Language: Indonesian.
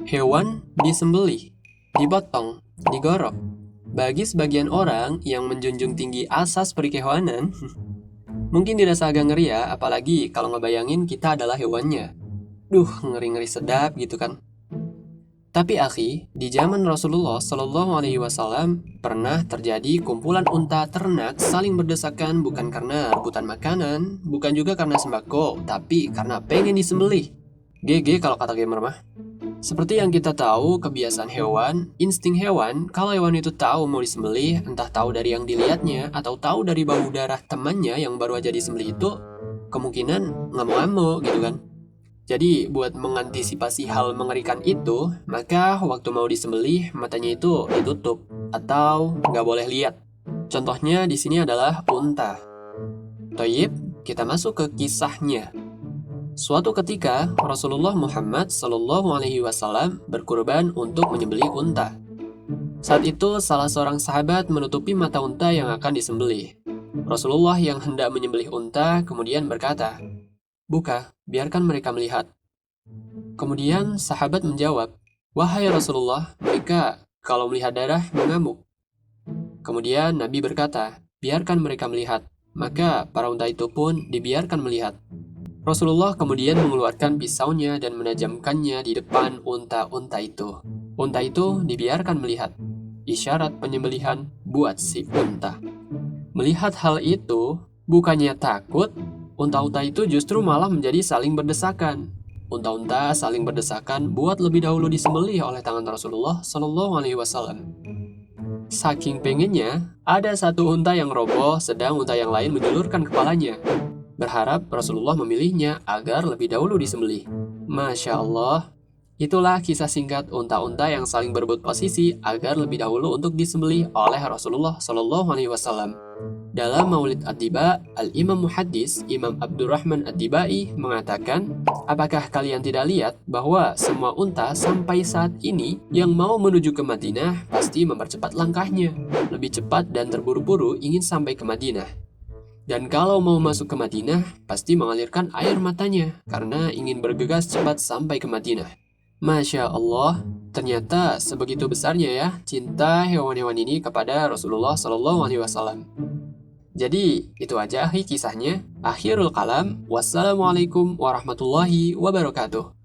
Hewan disembelih, dipotong, digorok. Bagi sebagian orang yang menjunjung tinggi asas perikewanan, mungkin dirasa agak ngeri ya, apalagi kalau ngebayangin kita adalah hewannya. Duh, ngeri-ngeri sedap gitu kan. Tapi akhi, di zaman Rasulullah Shallallahu Alaihi Wasallam pernah terjadi kumpulan unta ternak saling berdesakan bukan karena rebutan makanan, bukan juga karena sembako, tapi karena pengen disembelih. GG kalau kata gamer mah. Seperti yang kita tahu, kebiasaan hewan, insting hewan, kalau hewan itu tahu mau disembelih, entah tahu dari yang dilihatnya, atau tahu dari bau darah temannya yang baru aja disembelih itu, kemungkinan ngamuk-ngamuk gitu kan. Jadi, buat mengantisipasi hal mengerikan itu, maka waktu mau disembelih, matanya itu ditutup, atau nggak boleh lihat. Contohnya di sini adalah unta. Toyib, kita masuk ke kisahnya. Suatu ketika, Rasulullah Muhammad Shallallahu Alaihi Wasallam berkurban untuk menyembelih unta. Saat itu, salah seorang sahabat menutupi mata unta yang akan disembelih. Rasulullah yang hendak menyembelih unta kemudian berkata, "Buka, biarkan mereka melihat." Kemudian sahabat menjawab, "Wahai Rasulullah, mereka kalau melihat darah mengamuk." Kemudian Nabi berkata, "Biarkan mereka melihat." Maka para unta itu pun dibiarkan melihat. Rasulullah kemudian mengeluarkan pisaunya dan menajamkannya di depan unta-unta itu. Unta itu dibiarkan melihat. Isyarat penyembelihan buat si unta. Melihat hal itu, bukannya takut, unta-unta itu justru malah menjadi saling berdesakan. Unta-unta saling berdesakan buat lebih dahulu disembelih oleh tangan Rasulullah Shallallahu Alaihi Wasallam. Saking pengennya, ada satu unta yang roboh, sedang unta yang lain menjulurkan kepalanya. Berharap Rasulullah memilihnya agar lebih dahulu disembelih. Masya Allah, itulah kisah singkat unta-unta yang saling berebut posisi agar lebih dahulu untuk disembelih oleh Rasulullah Shallallahu Alaihi Wasallam. Dalam Maulid Ad-Diba, Al-Imam Muhaddis Imam Abdurrahman Ad-Dibai mengatakan, apakah kalian tidak lihat bahwa semua unta sampai saat ini yang mau menuju ke Madinah pasti mempercepat langkahnya, lebih cepat dan terburu-buru ingin sampai ke Madinah. Dan kalau mau masuk ke Madinah, pasti mengalirkan air matanya karena ingin bergegas cepat sampai ke Madinah. Masya Allah, ternyata sebegitu besarnya ya cinta hewan-hewan ini kepada Rasulullah Shallallahu Alaihi Wasallam. Jadi, itu aja kisahnya. Akhirul kalam. Wassalamualaikum warahmatullahi wabarakatuh.